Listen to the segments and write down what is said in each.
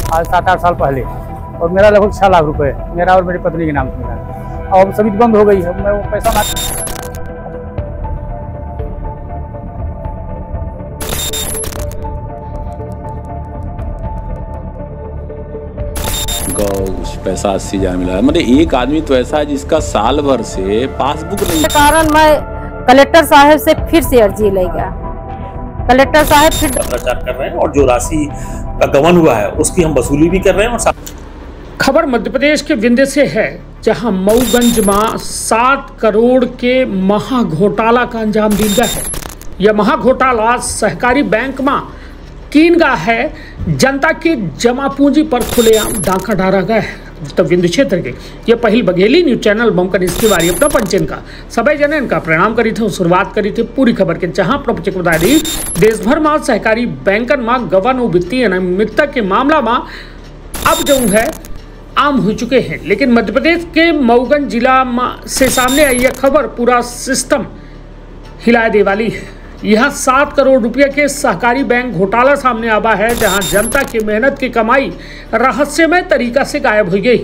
आज 7-8 साल पहले, और मेरा लगभग 6 लाख रुपए मेरा और मेरी पत्नी के नाम से मिला है। और समिति बंद हो गई है, मैं वो पैसा पैसा 80,000 मिला है। मतलब एक आदमी तो ऐसा है जिसका साल भर से पासबुक नहीं। के कारण मैं कलेक्टर साहब से फिर से अर्जी लेगा। कलेक्टर साहब फिर भ्रष्टाचार कर रहे हैं और जो राशि का गबन हुआ है उसकी हम वसूली भी कर रहे हैं। और खबर मध्य प्रदेश के विंध्य से है, जहां मऊगंज में 7 करोड़ के महा घोटाला का अंजाम दिया गया है। यह महा घोटाला सहकारी बैंक में कीनगा है, जनता की जमा पूंजी पर खुलेआम डाका डाला गया है। तो विंध्य क्षेत्र के ये पहल बघेली न्यूज चैनल बमकर इसकी बारी अपना पंचन का सभी जन इनका प्रणाम करी थे। शुरुआत करी थी पूरी खबर के, जहां प्रपंच बता दी देश भर में सहकारी बैंकन में गबन और वित्तीय अनियमितता के मामला में अब जो है आम हो चुके हैं। लेकिन मध्य प्रदेश के मऊगंज जिला से सामने आई यह खबर पूरा सिस्टम हिला दे वाली है। यह 7 करोड़ रुपये के सहकारी बैंक घोटाला सामने आवा है, जहां जनता की मेहनत की कमाई रहस्यमय तरीका से गायब हो गई।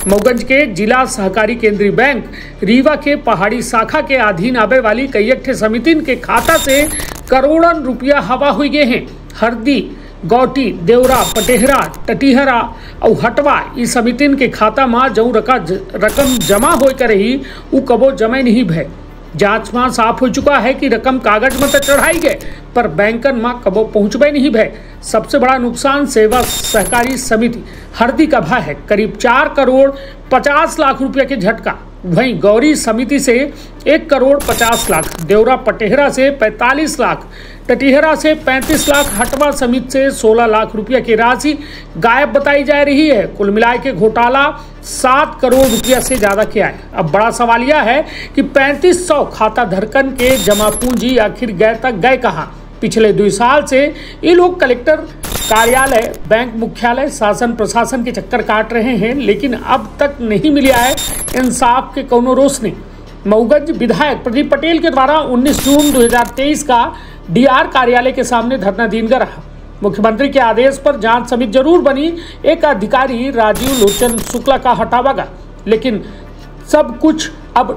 मऊगंज के जिला सहकारी केंद्रीय बैंक रीवा के पहाड़ी शाखा के अधीन आवे वाली कई समितिन के खाता से करोड़ों रुपया हवा हो गए हैं। हरदी, गौटी, देवरा, पटेहरा, टटीहरा और हटवा इस समितिन के खाता में जो रकम जमा हो कर रही वो कबो जमे नहीं भय। जांच में साफ हो चुका है कि रकम कागज में तो चढ़ाई गए पर बैंकन में कबो पहुंचबे नहीं भय। सबसे बड़ा नुकसान सेवा सहकारी समिति हरदी का भा है, करीब 4 करोड़ 50 लाख रुपये के झटका। वहीं गौरी समिति से 1 करोड़ 50 लाख, देवरा पटेहरा से 45 लाख, टटीहरा से 35 लाख, हटवा समिति से 16 लाख रुपये की राशि गायब बताई जा रही है। कुल मिलाए के घोटाला 7 करोड़ रुपया से ज्यादा किया है। अब बड़ा सवाल यह है कि 3500 खाता धरकन के जमा पूंजी आखिर गए कहाँ। पिछले 2 साल से ये लोग कलेक्टर कार्यालय, बैंक मुख्यालय, शासन प्रशासन के चक्कर काट रहे हैं, लेकिन अब तक नहीं मिला है इंसाफ के कोनो रोशनी। मऊगंज विधायक प्रदीप पटेल के द्वारा 19 जून 2023 का डीआर कार्यालय के सामने धरना दिया रहा। मुख्यमंत्री के आदेश पर जांच समिति जरूर बनी, एक अधिकारी राजीव लोचन शुक्ला का हटावागा, लेकिन सब कुछ अब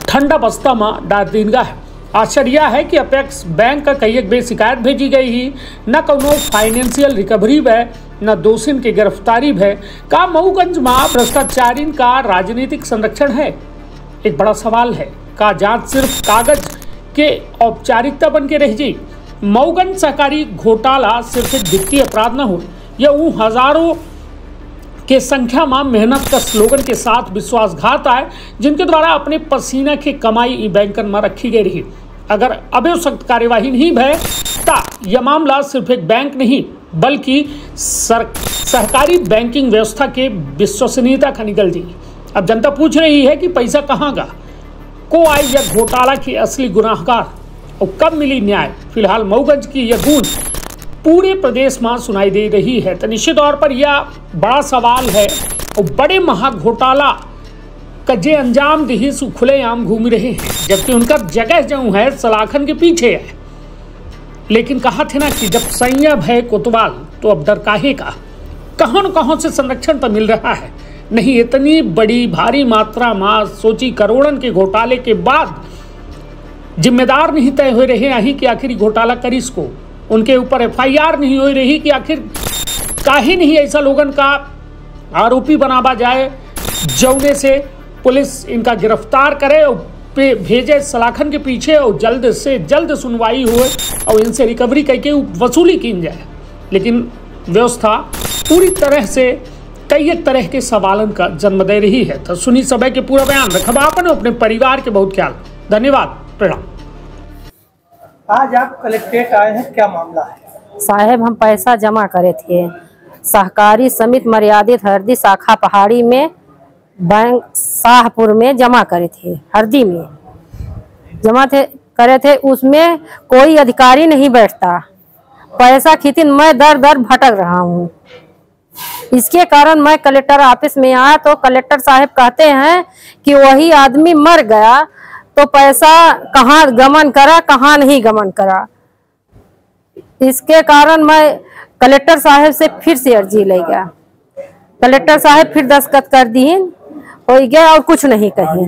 ठंडा बस्ता में डाल दिया है। आश्चर्य है कि अपेक्स बैंक का कई एक शिकायत भेजी गई ही, न कोनो फाइनेंशियल रिकवरी है, न दोषिन की गिरफ्तारी है। का मऊगंज में भ्रष्टाचारिन का राजनीतिक संरक्षण है? एक बड़ा सवाल है। का जांच सिर्फ कागज के औपचारिकता बन के रह जाए? मऊगंज सहकारी घोटाला सिर्फ एक वित्तीय अपराध न हो, यह वो हजारों के संख्या में मेहनत का स्लोगन के साथ विश्वासघात आए, जिनके द्वारा अपने पसीना की कमाई बैंकन में रखी गई रही। अगर अभी सख्त कार्यवाही नहीं भय ता यह मामला सिर्फ एक बैंक नहीं बल्कि सहकारी बैंकिंग व्यवस्था के विश्वसनीयता का निकल दी। अब जनता पूछ रही है कि पैसा कहाँ गा, को आई यह घोटाला की असली गुनाहगार और कब मिली न्याय। फिलहाल मऊगंज की यह गूंज पूरे प्रदेश में सुनाई दे रही है। तो निश्चित तौर पर यह बड़ा सवाल है और बड़े महा घोटाला का जे अंजाम दी सु खुलेआम घूम रहे हैं, जबकि उनका जगह जो है सलाखन के पीछे है। लेकिन कहा थे ना कि जब संयम है कोतवाल तो अब डर काहे का। कहाँ से संरक्षण तो मिल रहा है नहीं। इतनी बड़ी भारी मात्रा में सोची करोड़न के घोटाले के बाद जिम्मेदार नहीं तय हो रहे हैं कि आखिर घोटाला करिस को, उनके ऊपर FIR नहीं हो रही कि आखिर काहे नहीं ऐसा लोगन का आरोपी बनावा जाए, जौने से पुलिस इनका गिरफ्तार करे और भेजे सलाखन के पीछे और जल्द से जल्द सुनवाई हुए और इनसे रिकवरी करके वसूली की जाए। लेकिन व्यवस्था पूरी तरह से कई एक तरह के सवालन का जन्म दे रही है। तो सुनी सभी के पूरा बयान रखब आपन अपने परिवार के बहुत ख्याल। धन्यवाद, प्रणाम। आज आप कलेक्ट्रेट आए हैं, क्या मामला है? साहब हम पैसा जमा करे थे सहकारी समिति मर्यादित हरदी शाखा पहाड़ी में, बैंक शाहपुर में जमा करे थे। हरदी में जमा करे थे, उसमें कोई अधिकारी नहीं बैठता। पैसा खींचने मैं दर दर भटक रहा हूँ। इसके कारण मैं कलेक्टर ऑफिस में आया तो कलेक्टर साहब कहते हैं कि वही आदमी मर गया तो पैसा कहाँ गमन करा, कहाँ नहीं गमन करा। इसके कारण मैं कलेक्टर साहब से फिर से अर्जी ले गया। कलेक्टर साहब फिर दस्तखत कर दिए, हो गया और कुछ नहीं कही।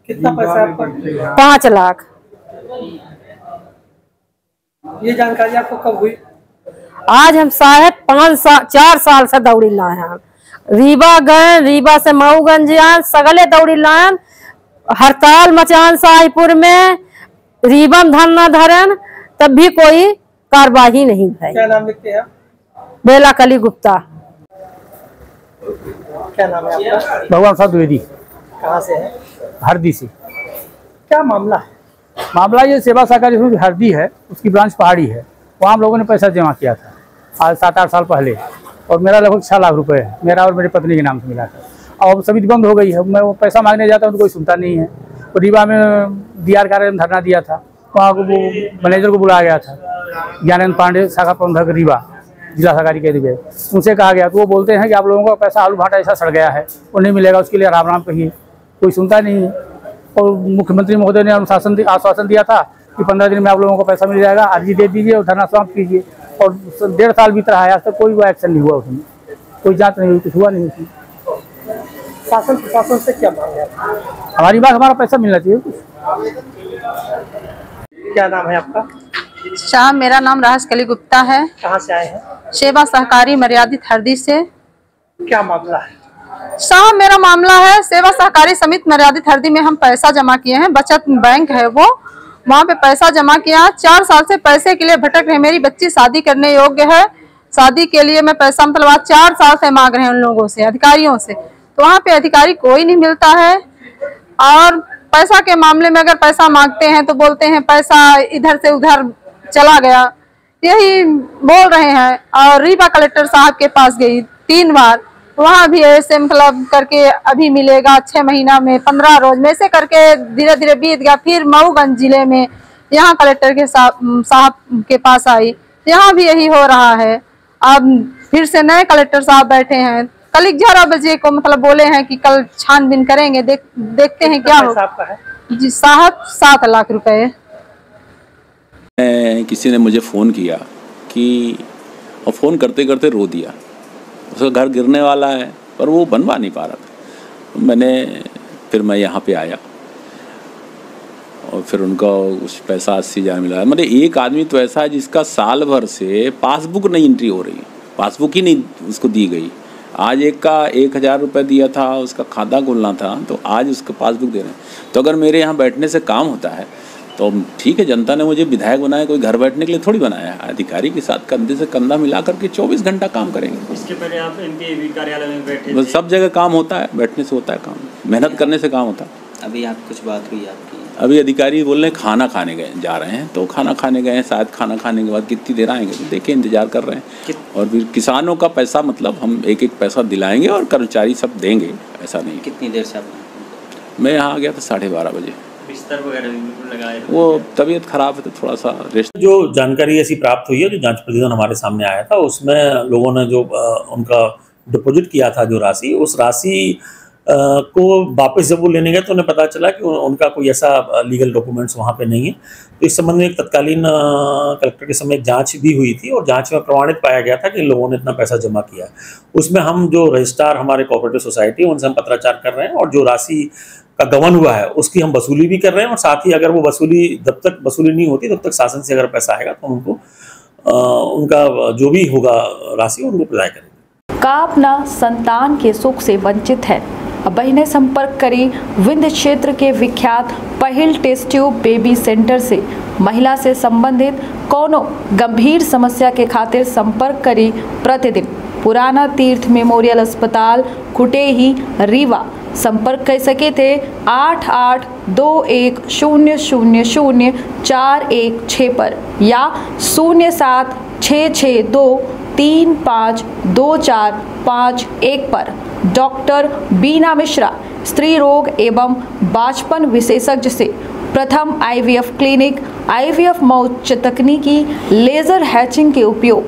कितना पैसा आपका? 5 लाख। ये जानकारी आपको कब हुई? आज हम साहब 4 साल से दौड़ी लाए हैं। रीवा गए, रीवा से मऊगंज आए, सगले दौड़ी लाए। हड़ताल मचान शाहीपुर में, रीवा में धरना धरन, तब भी कोई कार्रवाई नहीं भाई। क्या नाम लिखते हैं? बेला कली गुप्ता। क्या नाम है आपका? भगवान साहब द्विवेदी, कहाँ से है? हरदी से। क्या मामला है? मामला ये सेवा सहकारी समिति हरदी है, उसकी ब्रांच पहाड़ी है। वहाँ हम लोगों ने पैसा जमा किया था आज 7-8 साल पहले, और मेरा लगभग 6 लाख रुपए है, मेरा और मेरी पत्नी के नाम से मिला था। और समिति बंद हो गई है। मैं वो पैसा मांगने जाता हूँ तो कोई सुनता नहीं है। तो रीवा में डीआर कार्यालय में धरना दिया था, वहाँ को वो मैनेजर को बुलाया गया था, ज्ञानेंद्र पांडे, शाखा प्रबंधक रीवा, जिला सहकारी के लिए। उनसे कहा गया तो वो बोलते हैं कि आप लोगों का पैसा आलू भाटा ऐसा सड़ गया है, वो नहीं मिलेगा, उसके लिए राम राम कहिए। कोई सुनता नहीं है। और मुख्यमंत्री महोदय ने आश्वासन दिया था कि 15 दिन में आप लोगों को पैसा मिल जाएगा, अर्जी दे दीजिए और धरना समाप्त कीजिए। और 1.5 साल बीत रहा है, आज तक कोई वो एक्शन नहीं हुआ, उसमें कोई जांच नहीं हुई, कुछ हुआ नहीं उसमें। शासन प्रशासन से क्या मांग है? हमारी बात, हमारा पैसा मिलना चाहिए। क्या नाम है आपका? शाह, मेरा नाम राहस कली गुप्ता है। कहाँ से आए हैं? सेवा सहकारी मर्यादित हरदी से। क्या मामला है? शाह, मेरा मामला है सेवा सहकारी समिति मर्यादित हरदी में हम पैसा जमा किए हैं। बचत बैंक है वो, वहाँ पे पैसा जमा किया। 4 साल से पैसे के लिए भटक रहे। मेरी बच्ची शादी करने योग्य है, शादी के लिए मैं पैसा मतलब आज 4 साल से मांग रहे हैं उन लोगों से, अधिकारियों से। तो वहाँ पे अधिकारी कोई नहीं मिलता है। और पैसा के मामले में अगर पैसा मांगते हैं तो बोलते हैं पैसा इधर से उधर चला गया, यही बोल रहे हैं। और रीवा कलेक्टर साहब के पास गई 3 बार, वहाँ भी ऐसे मतलब करके अभी मिलेगा 6 महीना में 15 रोज में ऐसे करके धीरे धीरे बीत गया। फिर मऊगंज जिले में यहाँ कलेक्टर के साहब के पास आई, यहाँ भी यही हो रहा है। अब फिर से नए कलेक्टर साहब बैठे हैं, कल 11 बजे को मतलब बोले हैं कि कल छानबीन करेंगे, देखते हैं क्या होगा। आपका है जी साहब 7 लाख रुपए। किसी ने मुझे फ़ोन किया कि, और फ़ोन करते करते रो दिया, उसका घर गिरने वाला है पर वो बनवा नहीं पा रहा था। फिर मैं यहाँ पे आया और फिर उनका उस पैसा 80,000 मिला। मतलब एक आदमी तो ऐसा है जिसका साल भर से पासबुक नहीं एंट्री हो रही, पासबुक ही नहीं उसको दी गई। आज एक का 1,000 रुपये दिया था, उसका खाता खोलना था, तो आज उसका पासबुक दे रहे हैं। तो अगर मेरे यहाँ बैठने से काम होता है तो ठीक है, जनता ने मुझे विधायक बनाया, कोई घर बैठने के लिए थोड़ी बनाया है। अधिकारी के साथ कंधे से कंधा मिला करके 24 घंटा काम करेंगे। इसके पहले आप एमपी कार्यालय में बैठे बस सब जगह काम होता है, बैठने से होता है काम, मेहनत करने से काम होता है। अभी आप कुछ बात हुई आपकी? अभी अधिकारी बोल रहे हैं खाना खाने गए जा रहे हैं, तो खाना खाने गए हैं, शायद खाना खाने के बाद कितनी देर आएंगे तो देखिए, इंतजार कर रहे हैं। और फिर किसानों का पैसा मतलब हम एक एक पैसा दिलाएंगे और कर्मचारी सब देंगे, ऐसा नहीं। कितनी देर से आप? मैं यहाँ आ गया था 12:30 बजे। बिस्तर वगैरह भी लगाए? वो तबीयत खराब है तो थोड़ा सा रेस्ट। जो जानकारी ऐसी प्राप्त हुई है, जो जांच प्रतिवेदन हमारे सामने आया था, उसमें लोगों ने जो उनका डिपॉजिट किया था जो राशि, उस राशि को वापस जब वो लेने गए तो उन्हें पता चला कि उनका कोई ऐसा लीगल डॉक्यूमेंट्स वहाँ पे नहीं है। तो इस संबंध में एक तत्कालीन कलेक्टर के समय जांच भी हुई थी और जांच में प्रमाणित पाया गया था कि लोगों ने इतना पैसा जमा किया है। उसमें हम जो रजिस्ट्रार हमारे कोऑपरेटिव सोसाइटी उनसे हम पत्राचार कर रहे हैं और जो राशि का गबन हुआ है उसकी हम वसूली भी कर रहे हैं। और साथ ही अगर वो वसूली जब तक वसूली नहीं होती तब तक शासन से अगर पैसा आएगा तो उनको उनका जो भी होगा राशि उनको प्रदान करेंगे। का अपना संतान के सुख से वंचित है? अब ने संपर्क करी विंध्य क्षेत्र के विख्यात पहिल टेस्ट ट्यूब बेबी सेंटर से। महिला से संबंधित कोनो गंभीर समस्या के खातिर संपर्क करी प्रतिदिन पुराना तीर्थ मेमोरियल अस्पताल कुटेही रीवा। संपर्क कर सके थे 8821000416 पर या 0766235245 पर। डॉक्टर बीना मिश्रा स्त्री रोग एवं बांझपन विशेषज्ञ से प्रथम IVF क्लिनिक, IVF मौच तकनीकी, लेजर हैचिंग के उपयोग,